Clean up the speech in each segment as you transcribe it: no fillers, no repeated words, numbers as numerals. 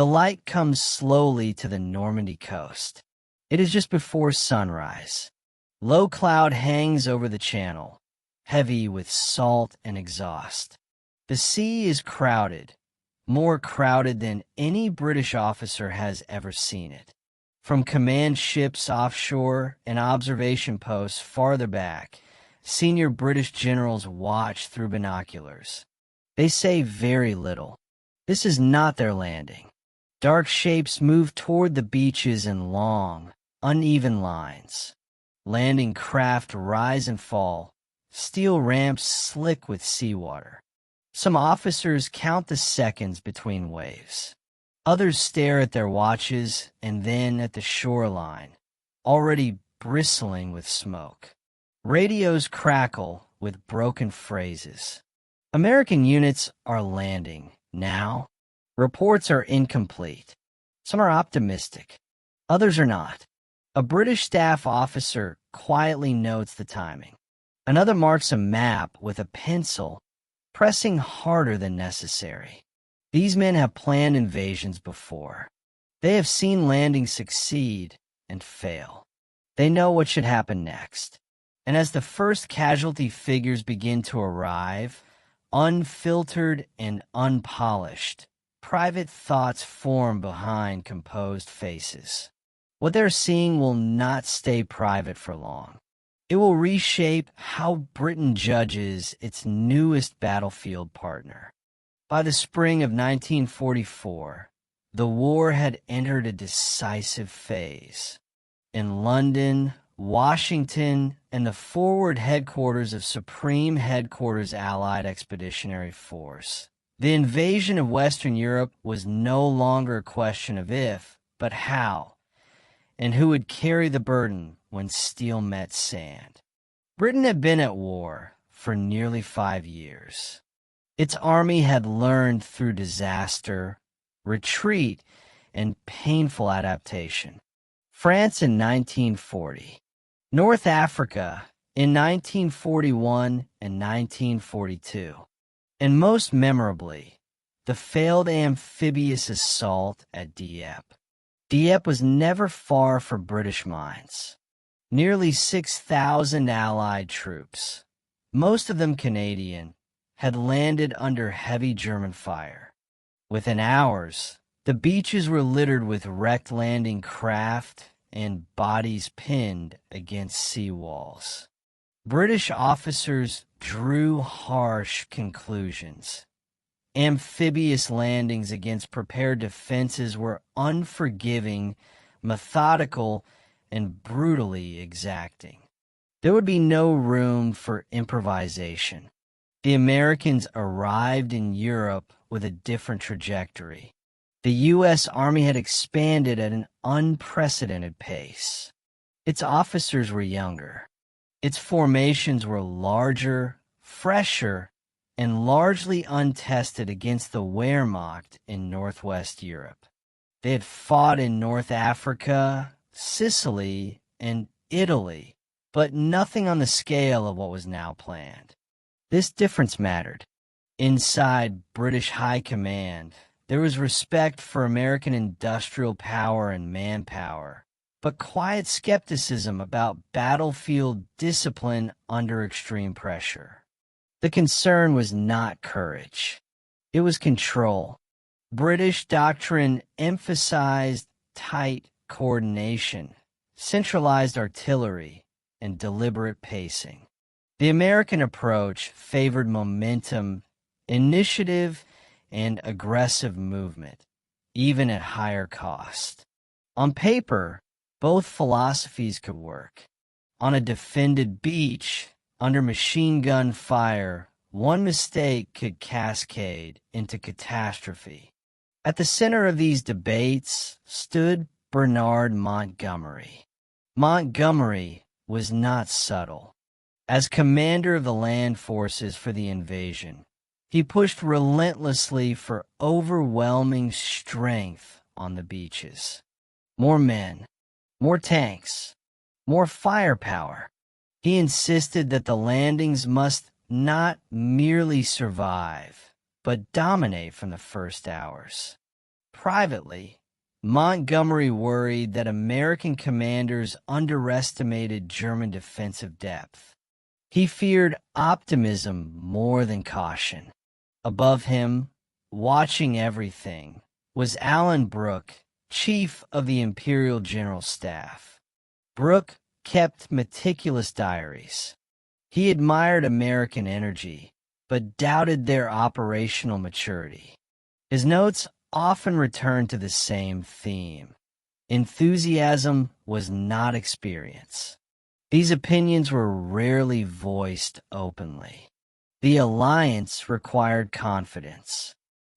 The light comes slowly to the Normandy coast. It is just before sunrise. Low cloud hangs over the channel, heavy with salt and exhaust. The sea is crowded, more crowded than any British officer has ever seen it. From command ships offshore and observation posts farther back, senior British generals watch through binoculars. They say very little. This is not their landing. Dark shapes move toward the beaches in long, uneven lines. Landing craft rise and fall, steel ramps slick with seawater. Some officers count the seconds between waves. Others stare at their watches and then at the shoreline, already bristling with smoke. Radios crackle with broken phrases. American units are landing now. Reports are incomplete. Some are optimistic. Others are not. A British staff officer quietly notes the timing. Another marks a map with a pencil, pressing harder than necessary. These men have planned invasions before. They have seen landings succeed and fail. They know what should happen next. And as the first casualty figures begin to arrive, unfiltered and unpolished, private thoughts form behind composed faces. What they're seeing will not stay private for long. It will reshape how Britain judges its newest battlefield partner. By the spring of 1944, the war had entered a decisive phase. In London, Washington, and the forward headquarters of Supreme Headquarters Allied Expeditionary Force, the invasion of Western Europe was no longer a question of if, but how, and who would carry the burden when steel met sand. Britain had been at war for nearly 5 years. Its army had learned through disaster, retreat, and painful adaptation. France in 1940, North Africa in 1941 and 1942, and most memorably, the failed amphibious assault at Dieppe. Dieppe was never far from British minds. Nearly 6,000 Allied troops, most of them Canadian, had landed under heavy German fire. Within hours, the beaches were littered with wrecked landing craft and bodies pinned against sea walls. British officers drew harsh conclusions. Amphibious landings against prepared defenses were unforgiving, methodical, and brutally exacting. There would be no room for improvisation. The Americans arrived in Europe with a different trajectory. The U.S. Army had expanded at an unprecedented pace. Its officers were younger. Its formations were larger, fresher, and largely untested against the Wehrmacht in Northwest Europe. They had fought in North Africa, Sicily, and Italy, but nothing on the scale of what was now planned. This difference mattered. Inside British High Command, there was respect for American industrial power and manpower, but quiet skepticism about battlefield discipline under extreme pressure. The concern was not courage. It was control. British doctrine emphasized tight coordination, centralized artillery, and deliberate pacing. The American approach favored momentum, initiative, and aggressive movement, even at higher cost. On paper, both philosophies could work. On a defended beach, under machine gun fire, one mistake could cascade into catastrophe. At the center of these debates stood Bernard Montgomery. Montgomery was not subtle. As commander of the land forces for the invasion, he pushed relentlessly for overwhelming strength on the beaches. More men, more tanks, more firepower. He insisted that the landings must not merely survive, but dominate from the first hours. Privately, Montgomery worried that American commanders underestimated German defensive depth. He feared optimism more than caution. Above him, watching everything, was Alan Brooke, chief of the Imperial General Staff. Brooke kept meticulous diaries. He admired American energy, but doubted their operational maturity. His notes often returned to the same theme. Enthusiasm was not experience. These opinions were rarely voiced openly. The alliance required confidence.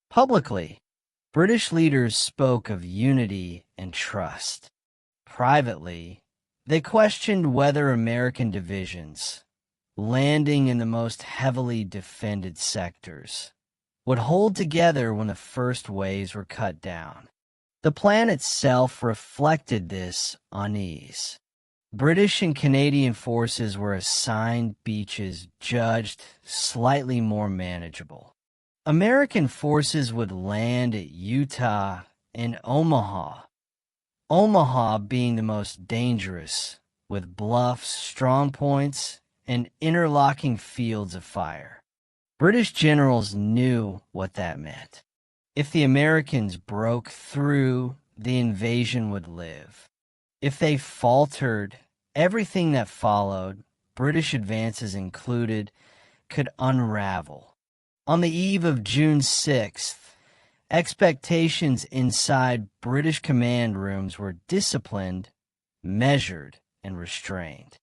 Publicly, British leaders spoke of unity and trust. Privately, they questioned whether American divisions, landing in the most heavily defended sectors, would hold together when the first waves were cut down. The plan itself reflected this unease. British and Canadian forces were assigned beaches judged slightly more manageable. American forces would land at Utah and Omaha, Omaha being the most dangerous, with bluffs, strong points, and interlocking fields of fire. British generals knew what that meant. If the Americans broke through, the invasion would live. If they faltered, everything that followed, British advances included, could unravel. On the eve of June 6th, expectations inside British command rooms were disciplined, measured, and restrained.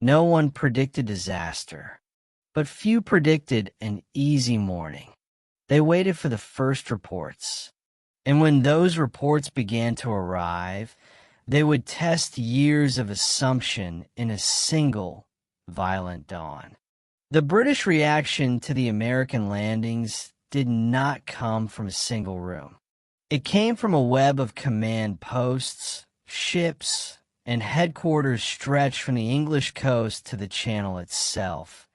No one predicted disaster, but few predicted an easy morning. They waited for the first reports, and when those reports began to arrive, they would test years of assumption in a single violent dawn. The British reaction to the American landings did not come from a single room. It came from a web of command posts, ships, and headquarters stretched from the English coast to the channel itself,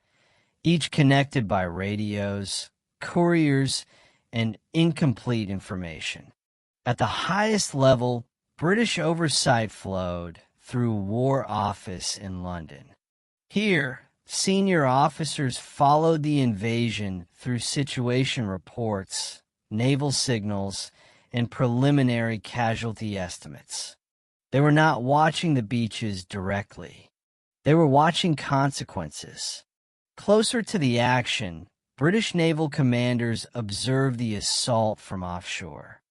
each connected by radios, couriers, and incomplete information. At the highest level, British oversight flowed through War Office in London. Here, senior officers followed the invasion through situation reports, naval signals, and preliminary casualty estimates. They were not watching the beaches directly. They were watching consequences. Closer to the action, British naval commanders observed the assault from offshore.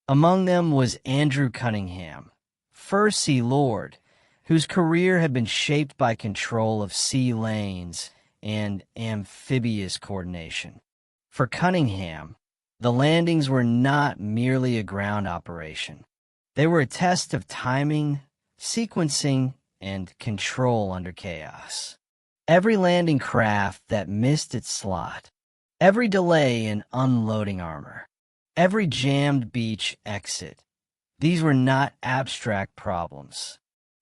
Among them was Andrew Cunningham, First Sea Lord, whose career had been shaped by control of sea lanes and amphibious coordination. For Cunningham, the landings were not merely a ground operation. They were a test of timing, sequencing, and control under chaos. Every landing craft that missed its slot, every delay in unloading armor, every jammed beach exit, these were not abstract problems.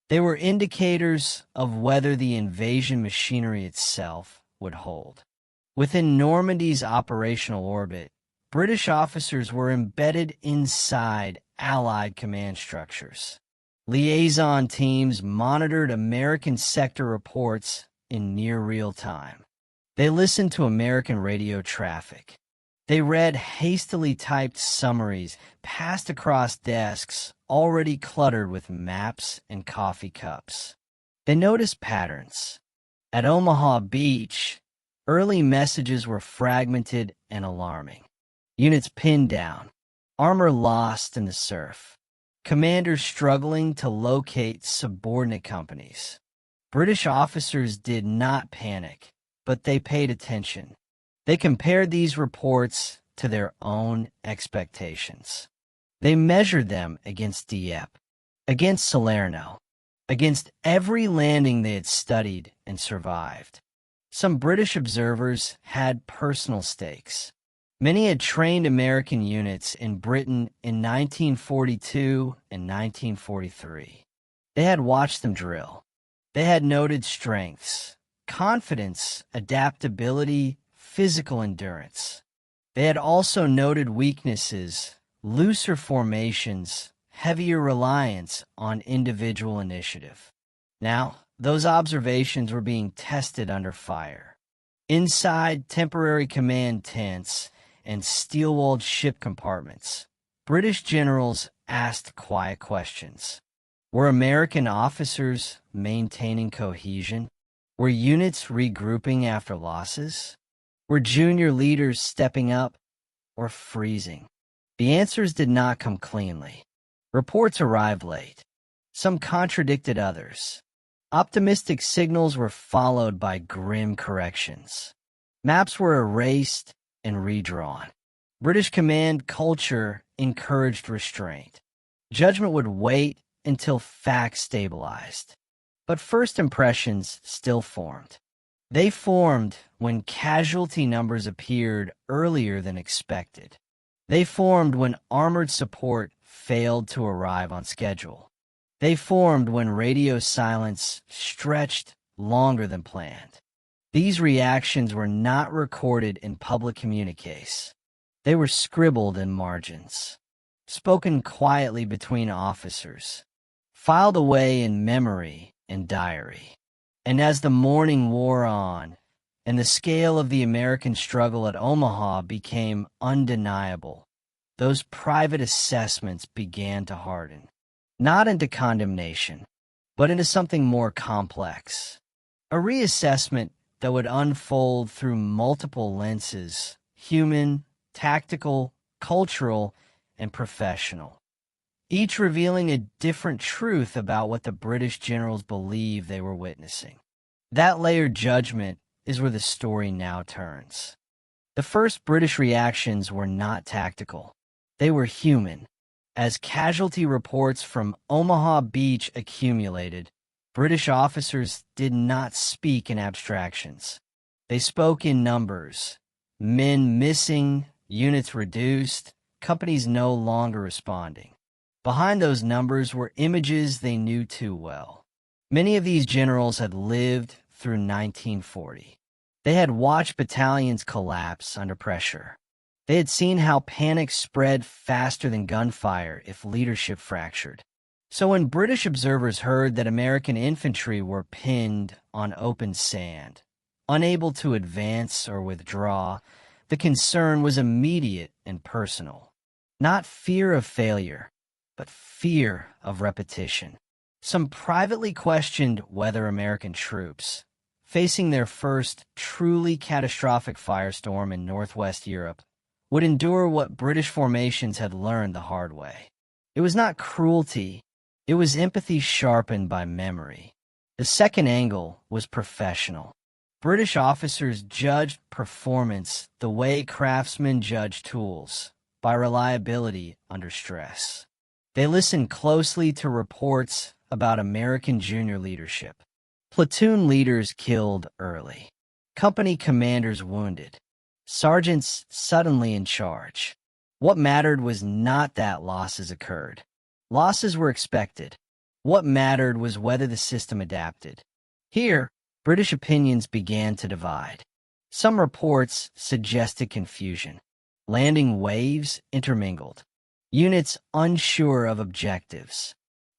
They were indicators of whether the invasion machinery itself would hold. Within Normandy's operational orbit, British officers were embedded inside Allied command structures. Liaison teams monitored American sector reports in near real time. They listened to American radio traffic. They read hastily typed summaries passed across desks already cluttered with maps and coffee cups. They noticed patterns. At Omaha Beach, early messages were fragmented and alarming. Units pinned down, armor lost in the surf, commanders struggling to locate subordinate companies. British officers did not panic, but they paid attention. They compared these reports to their own expectations. They measured them against Dieppe, against Salerno, against every landing they had studied and survived. Some British observers had personal stakes. Many had trained American units in Britain in 1942 and 1943. They had watched them drill. They had noted strengths, confidence, adaptability, physical endurance. They had also noted weaknesses, looser formations, heavier reliance on individual initiative. Now, those observations were being tested under fire. Inside temporary command tents and steel-walled ship compartments, British generals asked quiet questions. Were American officers maintaining cohesion? Were units regrouping after losses? Were junior leaders stepping up or freezing? The answers did not come cleanly. Reports arrived late. Some contradicted others. Optimistic signals were followed by grim corrections. Maps were erased and redrawn. British command culture encouraged restraint. Judgment would wait until facts stabilized. But first impressions still formed. They formed when casualty numbers appeared earlier than expected. They formed when armored support failed to arrive on schedule. They formed when radio silence stretched longer than planned. These reactions were not recorded in public communiques. They were scribbled in margins, spoken quietly between officers, filed away in memory and diary. And as the morning wore on, and the scale of the American struggle at Omaha became undeniable, those private assessments began to harden. Not into condemnation, but into something more complex. A reassessment that would unfold through multiple lenses: human, tactical, cultural, and professional. Each revealing a different truth about what the British generals believed they were witnessing. That layered judgment is where the story now turns. The first British reactions were not tactical. They were human. As casualty reports from Omaha Beach accumulated, British officers did not speak in abstractions. They spoke in numbers. Men missing, units reduced, companies no longer responding. Behind those numbers were images they knew too well. Many of these generals had lived through 1940. They had watched battalions collapse under pressure. They had seen how panic spread faster than gunfire if leadership fractured. So when British observers heard that American infantry were pinned on open sand, unable to advance or withdraw, the concern was immediate and personal. Not fear of failure, but fear of repetition. Some privately questioned whether American troops, facing their first truly catastrophic firestorm in Northwest Europe, would endure what British formations had learned the hard way. It was not cruelty, it was empathy sharpened by memory. The second angle was professional. British officers judged performance the way craftsmen judge tools, by reliability under stress. They listened closely to reports about American junior leadership. Platoon leaders killed early. Company commanders wounded. Sergeants suddenly in charge. What mattered was not that losses occurred. Losses were expected. What mattered was whether the system adapted. Here, British opinions began to divide. Some reports suggested confusion. Landing waves intermingled. Units unsure of objectives.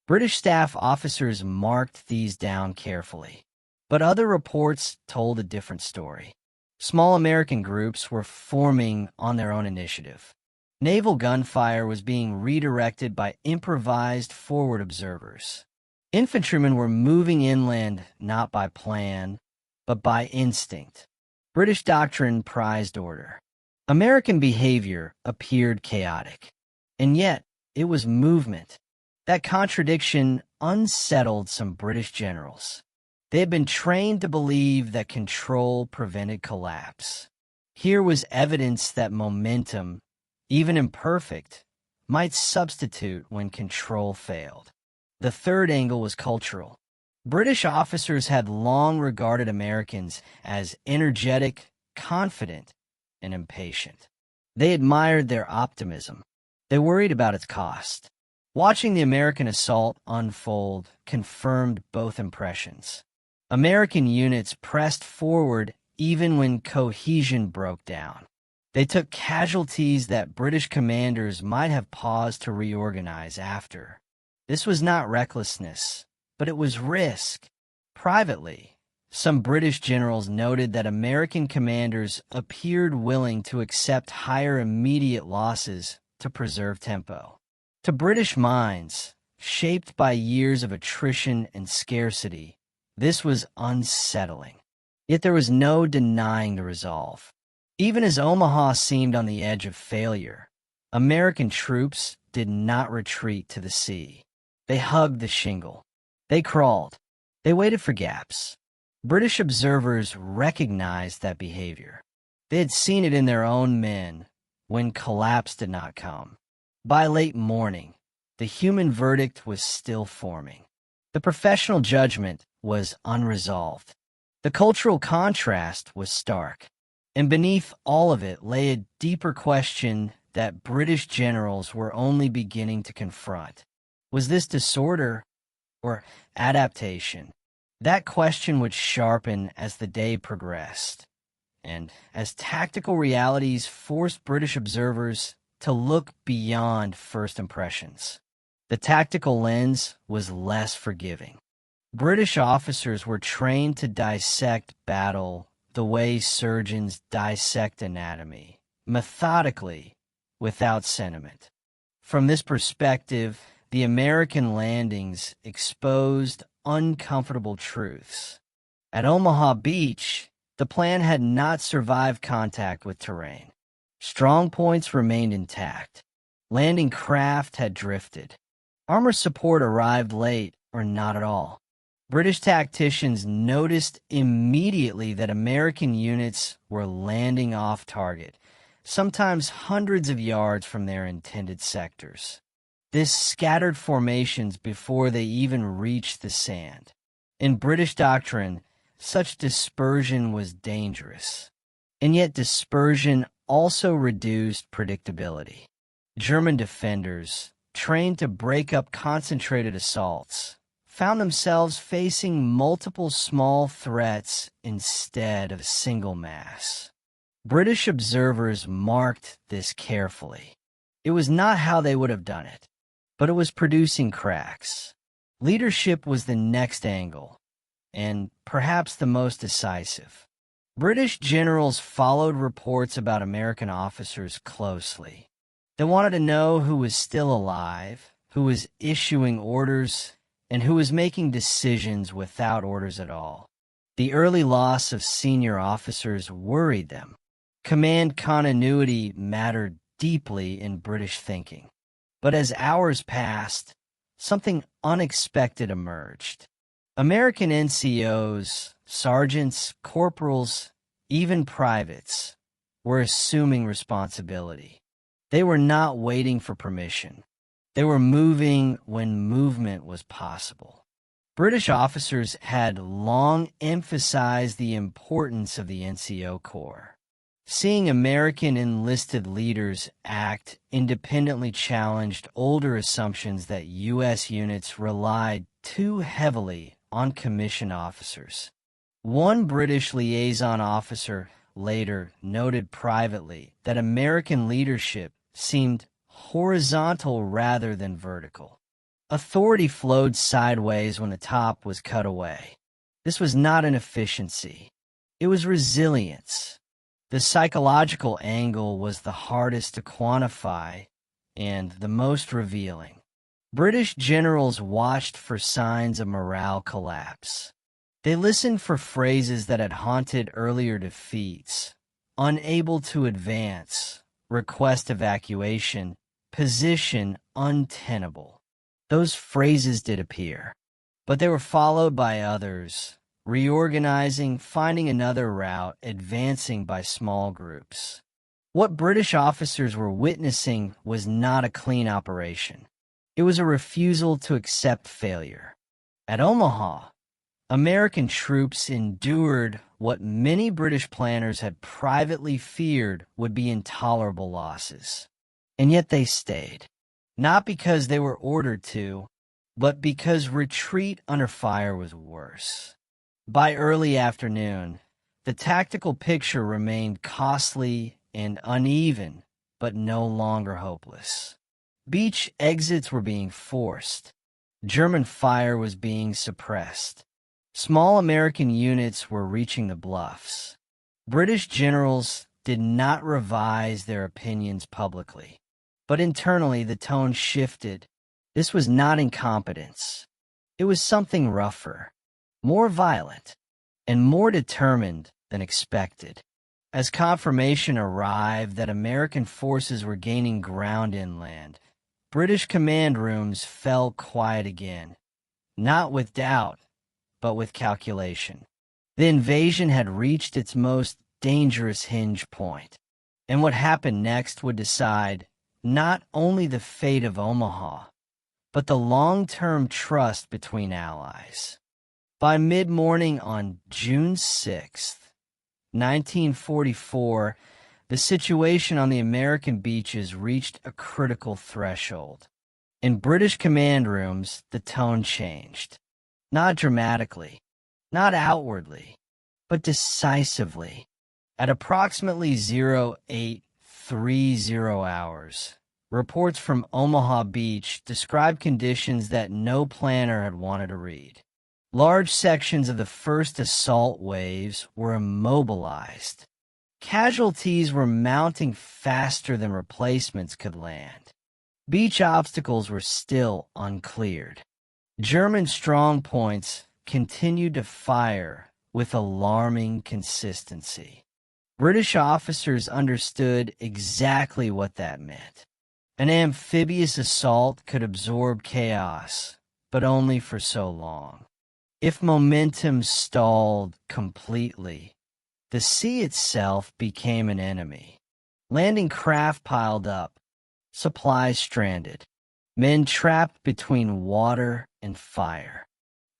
British staff officers marked these down carefully. But other reports told a different story. Small American groups were forming on their own initiative. Naval gunfire was being redirected by improvised forward observers. Infantrymen were moving inland not by plan, but by instinct. British doctrine prized order. American behavior appeared chaotic. And yet, it was movement. That contradiction unsettled some British generals. They had been trained to believe that control prevented collapse. Here was evidence that momentum, even imperfect, might substitute when control failed. The third angle was cultural. British officers had long regarded Americans as energetic, confident, and impatient. They admired their optimism. They worried about its cost. Watching the American assault unfold confirmed both impressions. American units pressed forward even when cohesion broke down. They took casualties that British commanders might have paused to reorganize after. This was not recklessness, but it was risk. Privately, some British generals noted that American commanders appeared willing to accept higher immediate losses to preserve tempo. To British minds, shaped by years of attrition and scarcity, this was unsettling. Yet there was no denying the resolve. Even as Omaha seemed on the edge of failure, American troops did not retreat to the sea. They hugged the shingle. They crawled. They waited for gaps. British observers recognized that behavior. They had seen it in their own men when collapse did not come. By late morning, the human verdict was still forming. The professional judgment was unresolved. The cultural contrast was stark. And beneath all of it lay a deeper question that British generals were only beginning to confront. Was this disorder or adaptation? That question would sharpen as the day progressed, and as tactical realities forced British observers to look beyond first impressions. The tactical lens was less forgiving. British officers were trained to dissect battle the way surgeons dissect anatomy, methodically, without sentiment. From this perspective, the American landings exposed uncomfortable truths. At Omaha Beach, the plan had not survived contact with terrain. Strong points remained intact. Landing craft had drifted. Armor support arrived late or not at all. British tacticians noticed immediately that American units were landing off target, sometimes hundreds of yards from their intended sectors. This scattered formations before they even reached the sand. In British doctrine, such dispersion was dangerous. And yet dispersion also reduced predictability. German defenders, trained to break up concentrated assaults, found themselves facing multiple small threats instead of a single mass. British observers marked this carefully. It was not how they would have done it, but it was producing cracks. Leadership was the next angle, and perhaps the most decisive. British generals followed reports about American officers closely. They wanted to know who was still alive, who was issuing orders, and who was making decisions without orders at all. The early loss of senior officers worried them. Command continuity mattered deeply in British thinking. But as hours passed, something unexpected emerged. American NCOs, sergeants, corporals, even privates, were assuming responsibility. They were not waiting for permission. They were moving when movement was possible. British officers had long emphasized the importance of the NCO Corps. Seeing American enlisted leaders act independently challenged older assumptions that U.S. units relied too heavily on commissioned officers. One British liaison officer later noted privately that American leadership seemed horizontal rather than vertical. Authority flowed sideways when the top was cut away. This was not inefficiency. It was resilience. The psychological angle was the hardest to quantify and the most revealing. British generals watched for signs of morale collapse. They listened for phrases that had haunted earlier defeats: unable to advance, request evacuation, position untenable. Those phrases did appear, but they were followed by others: reorganizing, finding another route, advancing by small groups. What British officers were witnessing was not a clean operation. It was a refusal to accept failure. At Omaha, American troops endured what many British planners had privately feared would be intolerable losses. And yet they stayed, not because they were ordered to, but because retreat under fire was worse. By early afternoon, the tactical picture remained costly and uneven, but no longer hopeless. Beach exits were being forced. German fire was being suppressed. Small American units were reaching the bluffs. British generals did not revise their opinions publicly, but internally the tone shifted. This was not incompetence. It was something rougher, more violent, and more determined than expected. As confirmation arrived that American forces were gaining ground inland, British command rooms fell quiet again, not with doubt, but with calculation. The invasion had reached its most dangerous hinge point, and what happened next would decide not only the fate of Omaha, but the long-term trust between allies. By mid-morning on June 6th, 1944, the situation on the American beaches reached a critical threshold. In British command rooms, the tone changed. Not dramatically, not outwardly, but decisively. At approximately 0830 hours, reports from Omaha Beach described conditions that no planner had wanted to read. Large sections of the first assault waves were immobilized. Casualties were mounting faster than replacements could land. Beach obstacles were still uncleared. German strongpoints continued to fire with alarming consistency. British officers understood exactly what that meant. An amphibious assault could absorb chaos, but only for so long. If momentum stalled completely, the sea itself became an enemy. Landing craft piled up, supplies stranded, men trapped between water and fire.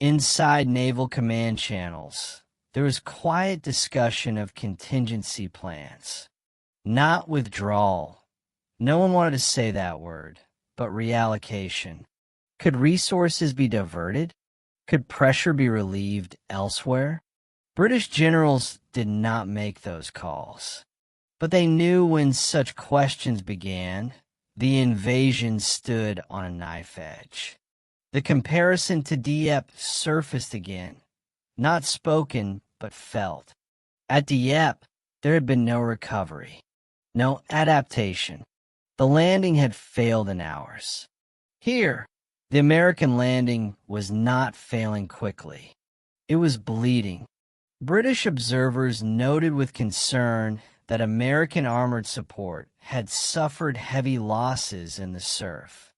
Inside naval command channels, there was quiet discussion of contingency plans. Not withdrawal. No one wanted to say that word, but reallocation. Could resources be diverted? Could pressure be relieved elsewhere? British generals did not make those calls, but they knew when such questions began, the invasion stood on a knife edge. The comparison to Dieppe surfaced again, not spoken but felt. At Dieppe, there had been no recovery, no adaptation. The landing had failed in hours. Here, the American landing was not failing quickly. It was bleeding. British observers noted with concern that American armored support had suffered heavy losses in the surf.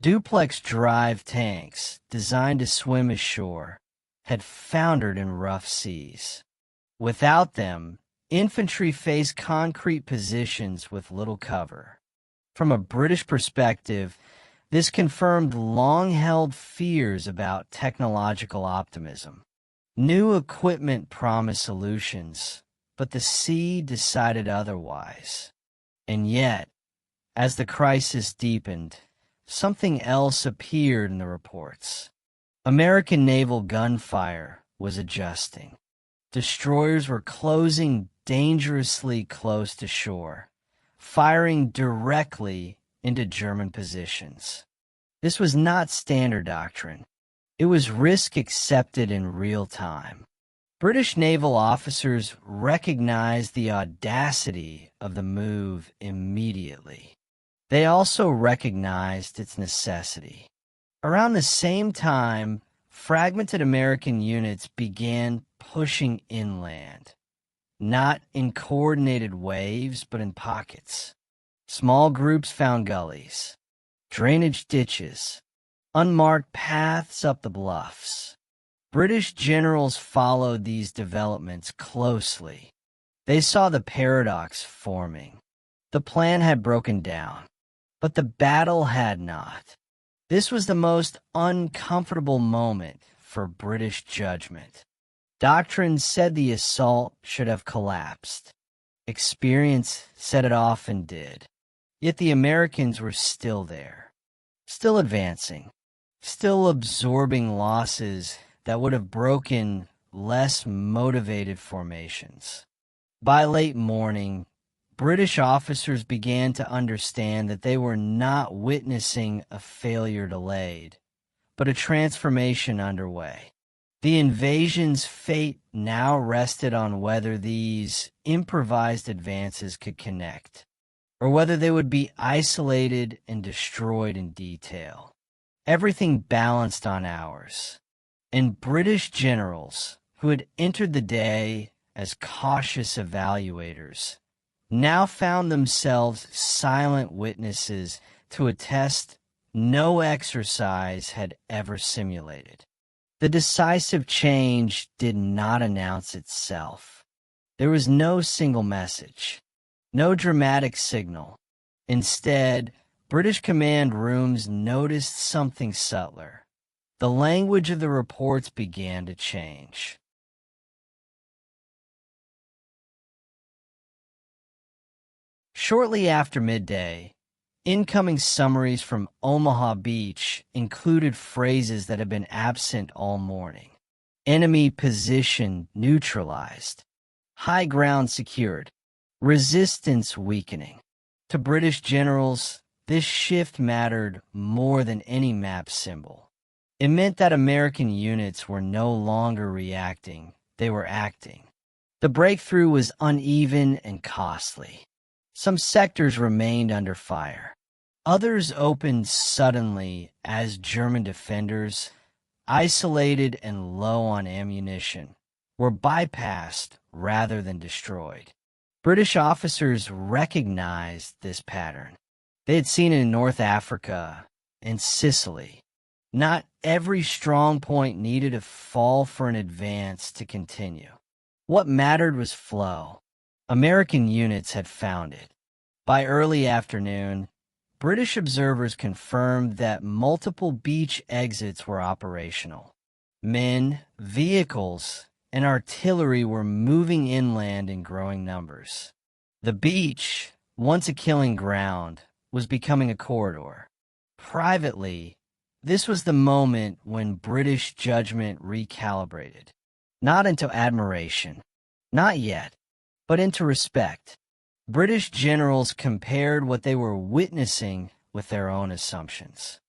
Duplex drive tanks, designed to swim ashore, had foundered in rough seas. Without them, infantry faced concrete positions with little cover. From a British perspective, this confirmed long-held fears about technological optimism. New equipment promised solutions, but the sea decided otherwise. And yet, as the crisis deepened, something else appeared in the reports. American naval gunfire was adjusting. Destroyers were closing dangerously close to shore, firing directly into German positions. This was not standard doctrine. It was risk accepted in real time. British naval officers recognized the audacity of the move immediately. They also recognized its necessity. Around the same time, fragmented American units began pushing inland, not in coordinated waves, but in pockets. Small groups found gullies, drainage ditches, unmarked paths up the bluffs. British generals followed these developments closely. They saw the paradox forming. The plan had broken down, but the battle had not. This was the most uncomfortable moment for British judgment. Doctrine said the assault should have collapsed. Experience said it often did. Yet the Americans were still there, still advancing, still absorbing losses that would have broken less motivated formations. By late morning, British officers began to understand that they were not witnessing a failure delayed, but a transformation underway. The invasion's fate now rested on whether these improvised advances could connect, or whether they would be isolated and destroyed in detail. Everything balanced on hours, and British generals, who had entered the day as cautious evaluators, now found themselves silent witnesses to a test no exercise had ever simulated. The decisive change did not announce itself. There was no single message, no dramatic signal. Instead, British command rooms noticed something subtler. The language of the reports began to change. Shortly after midday, incoming summaries from Omaha Beach included phrases that had been absent all morning. Enemy position neutralized. High ground secured. Resistance weakening. To British generals, this shift mattered more than any map symbol. It meant that American units were no longer reacting, they were acting. The breakthrough was uneven and costly. Some sectors remained under fire. Others opened suddenly as German defenders, isolated and low on ammunition, were bypassed rather than destroyed. British officers recognized this pattern. They had seen it in North Africa and Sicily. Not every strong point needed to fall for an advance to continue. What mattered was flow. American units had found it. By early afternoon, British observers confirmed that multiple beach exits were operational. Men, vehicles, and artillery were moving inland in growing numbers. The beach, once a killing ground, was becoming a corridor. Privately, this was the moment when British judgment recalibrated. Not into admiration, not yet, but into respect. British generals compared what they were witnessing with their own assumptions.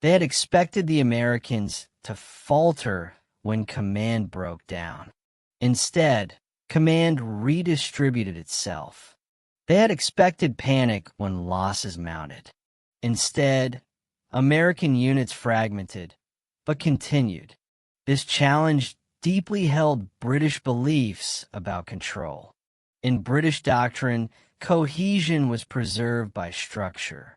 They had expected the Americans to falter when command broke down. Instead, command redistributed itself. They had expected panic when losses mounted. Instead, American units fragmented, but continued. This challenge deeply held British beliefs about control. In British doctrine, cohesion was preserved by structure.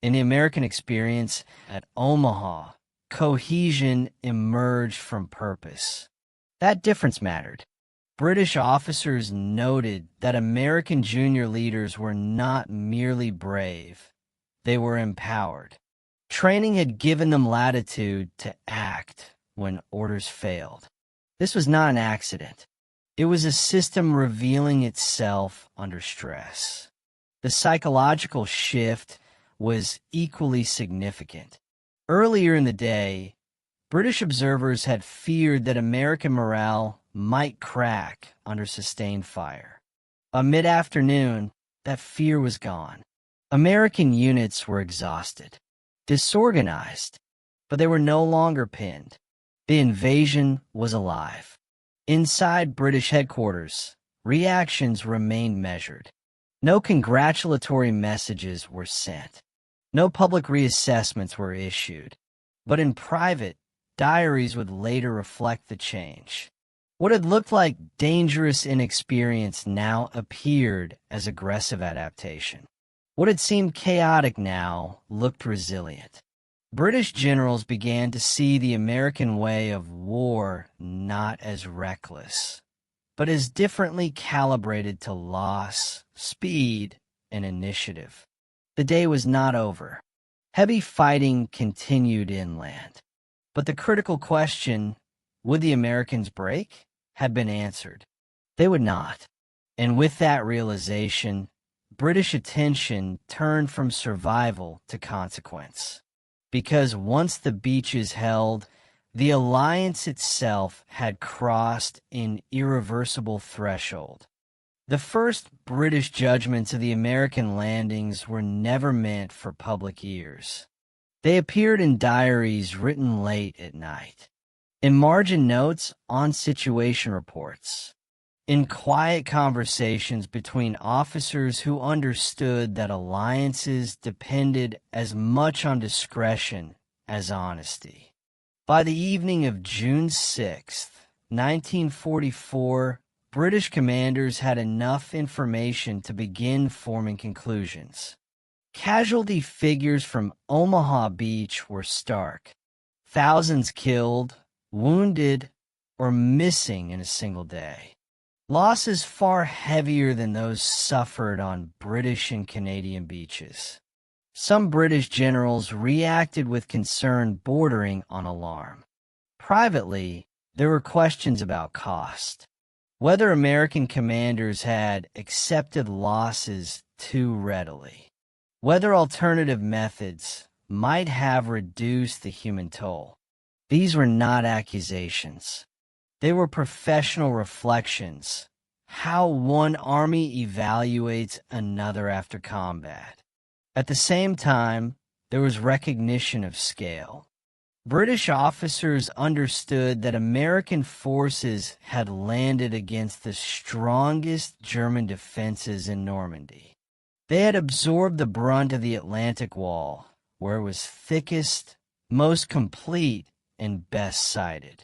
In the American experience, at Omaha, cohesion emerged from purpose. That difference mattered. British officers noted that American junior leaders were not merely brave, they were empowered. Training had given them latitude to act when orders failed. This was not an accident. It was a system revealing itself under stress. The psychological shift was equally significant. Earlier in the day, British observers had feared that American morale might crack under sustained fire. By mid-afternoon, that fear was gone. American units were exhausted, disorganized, but they were no longer pinned. The invasion was alive. Inside British headquarters, reactions remained measured. No congratulatory messages were sent. No public reassessments were issued. But in private, diaries would later reflect the change. What had looked like dangerous inexperience now appeared as aggressive adaptation. What had seemed chaotic now looked resilient. British generals began to see the American way of war not as reckless, but as differently calibrated to loss, speed, and initiative. The day was not over. Heavy fighting continued inland. But the critical question, would the Americans break, had been answered. They would not. And with that realization, British attention turned from survival to consequence. Because once the beaches held, the alliance itself had crossed an irreversible threshold. The first British judgments of the American landings were never meant for public ears. They appeared in diaries written late at night, in margin notes on situation reports, in quiet conversations between officers who understood that alliances depended as much on discretion as honesty. By the evening of June 6, 1944, British commanders had enough information to begin forming conclusions. Casualty figures from Omaha Beach were stark. Thousands killed, wounded, or missing in a single day. Losses far heavier than those suffered on British and Canadian beaches. Some British generals reacted with concern bordering on alarm. Privately, there were questions about cost. Whether American commanders had accepted losses too readily. Whether alternative methods might have reduced the human toll. These were not accusations. They were professional reflections. How one army evaluates another after combat. At the same time, there was recognition of scale. British officers understood that American forces had landed against the strongest German defenses in Normandy. They had absorbed the brunt of the Atlantic Wall, where it was thickest, most complete, and best sighted.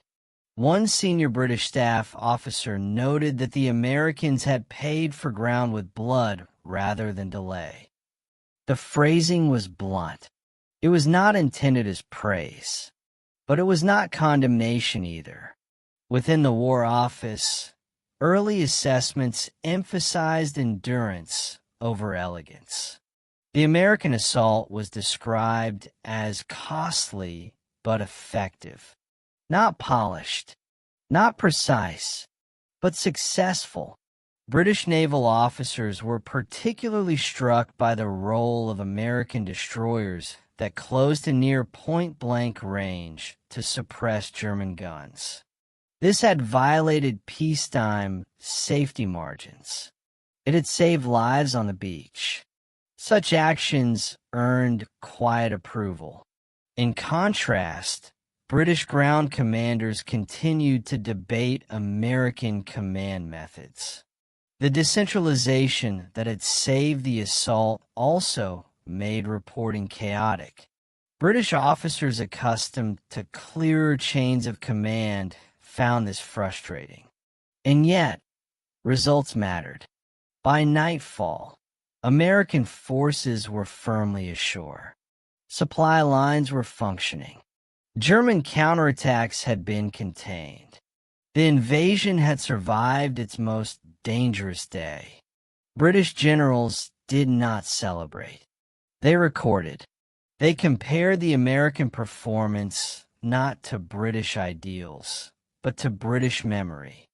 One senior British staff officer noted that the Americans had paid for ground with blood rather than delay. The phrasing was blunt. It was not intended as praise, but it was not condemnation either. Within the War Office, early assessments emphasized endurance over elegance. The American assault was described as costly but effective, not polished, not precise, but successful. British naval officers were particularly struck by the role of American destroyers that closed in near point-blank range to suppress German guns. This had violated peacetime safety margins. It had saved lives on the beach. Such actions earned quiet approval. In contrast, British ground commanders continued to debate American command methods. The decentralization that had saved the assault also made reporting chaotic. British officers accustomed to clearer chains of command found this frustrating. And yet, results mattered. By nightfall, American forces were firmly ashore. Supply lines were functioning. German counterattacks had been contained. The invasion had survived its most dangerous day. British generals did not celebrate. They recorded. They compared the American performance not to British ideals, but to British memory,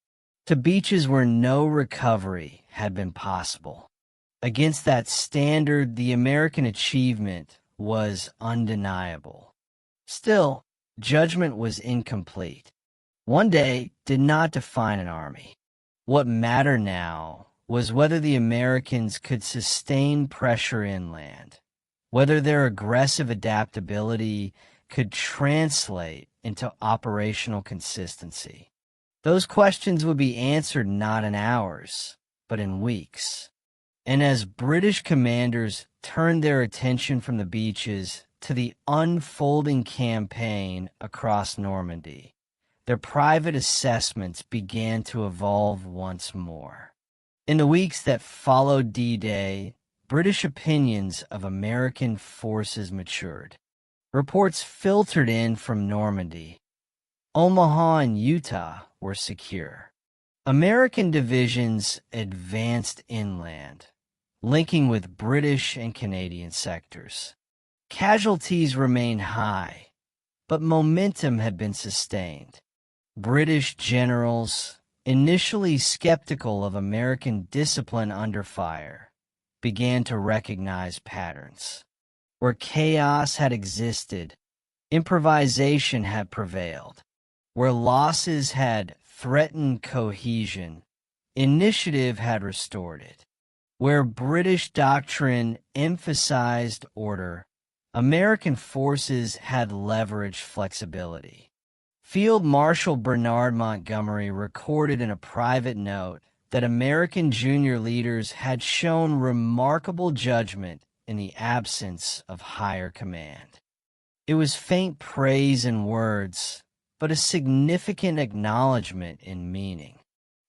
to beaches where no recovery had been possible. Against that standard, the American achievement was undeniable. Still, judgment was incomplete. One day did not define an army. What mattered now was whether the Americans could sustain pressure inland, whether their aggressive adaptability could translate into operational consistency. Those questions would be answered not in hours, but in weeks. And as British commanders turned their attention from the beaches to the unfolding campaign across Normandy, their private assessments began to evolve once more. In the weeks that followed D-Day, British opinions of American forces matured. Reports filtered in from Normandy. Omaha and Utah were secure. American divisions advanced inland, linking with British and Canadian sectors. Casualties remained high, but momentum had been sustained. British generals, initially skeptical of American discipline under fire, began to recognize patterns. Where chaos had existed, improvisation had prevailed. Where losses had threatened cohesion, initiative had restored it. Where British doctrine emphasized order, American forces had leveraged flexibility. Field Marshal Bernard Montgomery recorded in a private note that American junior leaders had shown remarkable judgment in the absence of higher command. It was faint praise in words, but a significant acknowledgment in meaning.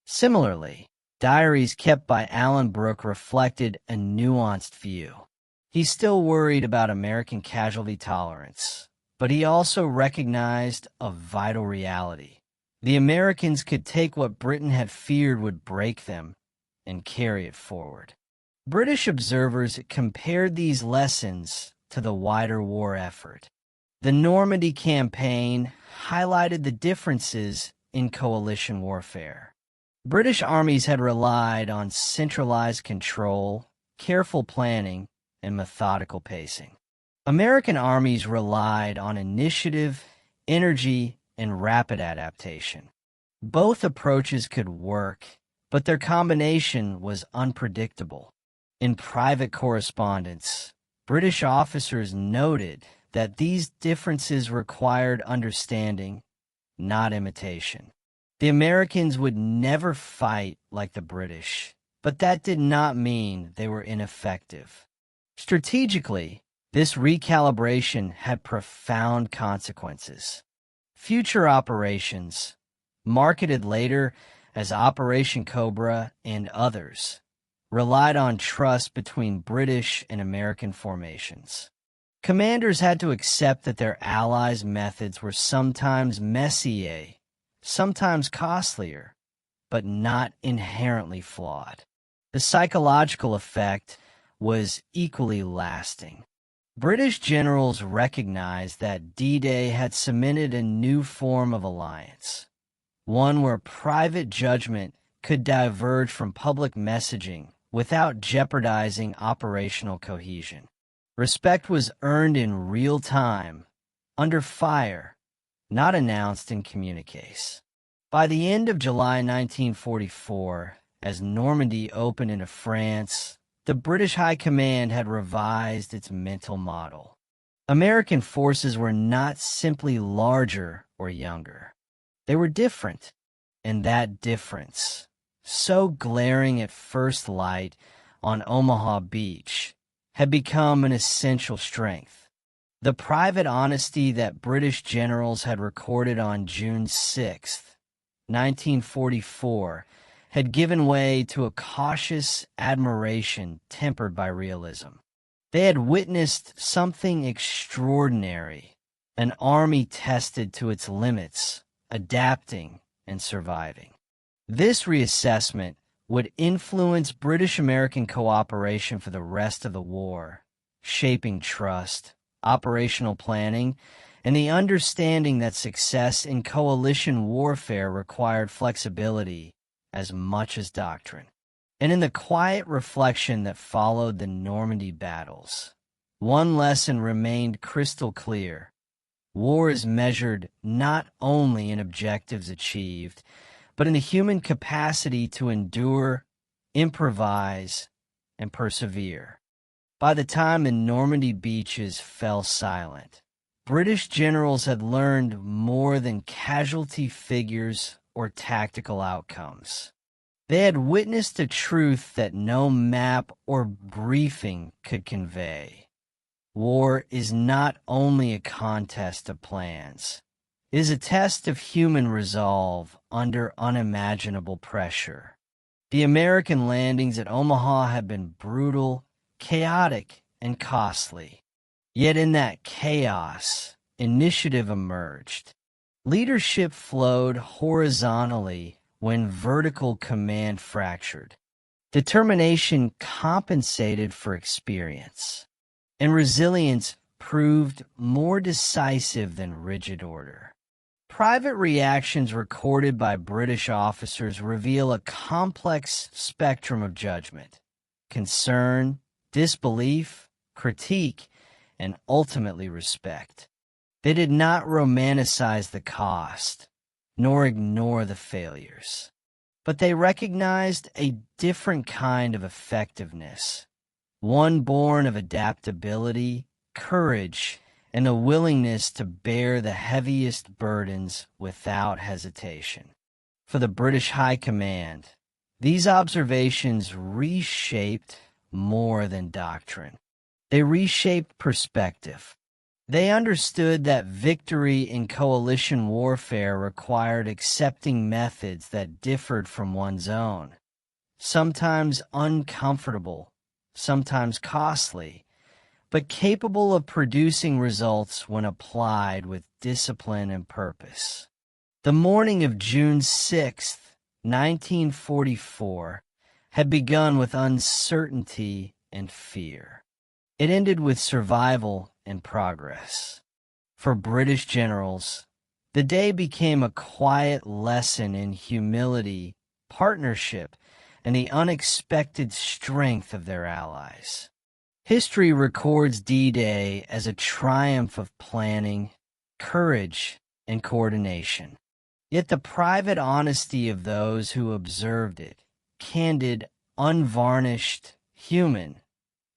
Similarly, diaries kept by Alan Brooke reflected a nuanced view. He still worried about American casualty tolerance, but he also recognized a vital reality. The Americans could take what Britain had feared would break them and carry it forward. British observers compared these lessons to the wider war effort. The Normandy campaign highlighted the differences in coalition warfare. British armies had relied on centralized control, careful planning, and methodical pacing. American armies relied on initiative, energy, and rapid adaptation. Both approaches could work, but their combination was unpredictable. In private correspondence, British officers noted that these differences required understanding, not imitation. The Americans would never fight like the British, but that did not mean they were ineffective. Strategically, this recalibration had profound consequences. Future operations, marketed later as Operation Cobra and others, relied on trust between British and American formations. Commanders had to accept that their allies' methods were sometimes messier, sometimes costlier, but not inherently flawed. The psychological effect was equally lasting. British generals recognized that D-Day had cemented a new form of alliance, one where private judgment could diverge from public messaging without jeopardizing operational cohesion. Respect was earned in real time, under fire, not announced in communiques. By the end of July 1944, as Normandy opened into France, the British High Command had revised its mental model. American forces were not simply larger or younger. They were different, and that difference, so glaring at first light on Omaha Beach, had become an essential strength. The private honesty that British generals had recorded on June 6, 1944, had given way to a cautious admiration tempered by realism. They had witnessed something extraordinary, an army tested to its limits, adapting and surviving. This reassessment would influence British-American cooperation for the rest of the war, shaping trust, operational planning, and the understanding that success in coalition warfare required flexibility as much as doctrine. And in the quiet reflection that followed the Normandy battles, one lesson remained crystal clear. War is measured not only in objectives achieved, but in the human capacity to endure, improvise, and persevere. By the time the Normandy beaches fell silent, British generals had learned more than casualty figures or tactical outcomes. They had witnessed a truth that no map or briefing could convey. War is not only a contest of plans. It is a test of human resolve under unimaginable pressure. The American landings at Omaha had been brutal, chaotic, and costly. Yet in that chaos, initiative emerged. Leadership flowed horizontally when vertical command fractured. Determination compensated for experience, and resilience proved more decisive than rigid order. Private reactions recorded by British officers reveal a complex spectrum of judgment: concern, disbelief, critique, and ultimately respect. They did not romanticize the cost, nor ignore the failures. But they recognized a different kind of effectiveness, one born of adaptability, courage, and a willingness to bear the heaviest burdens without hesitation. For the British High Command, these observations reshaped more than doctrine. They reshaped perspective. They understood that victory in coalition warfare required accepting methods that differed from one's own, sometimes uncomfortable, sometimes costly, but capable of producing results when applied with discipline and purpose. The morning of June 6, 1944, had begun with uncertainty and fear. It ended with survival and progress. For British generals, the day became a quiet lesson in humility, partnership, and the unexpected strength of their allies. History records D-Day as a triumph of planning, courage, and coordination. Yet the private honesty of those who observed it, candid, unvarnished, human,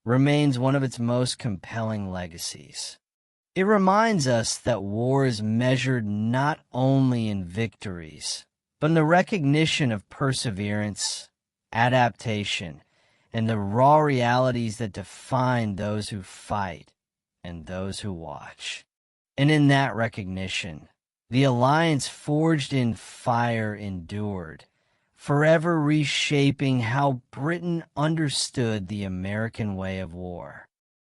remains one of its most compelling legacies. It reminds us that war is measured not only in victories, but in the recognition of perseverance, adaptation, and the raw realities that define those who fight and those who watch. And in that recognition, the alliance forged in fire endured, forever reshaping how Britain understood the American way of war.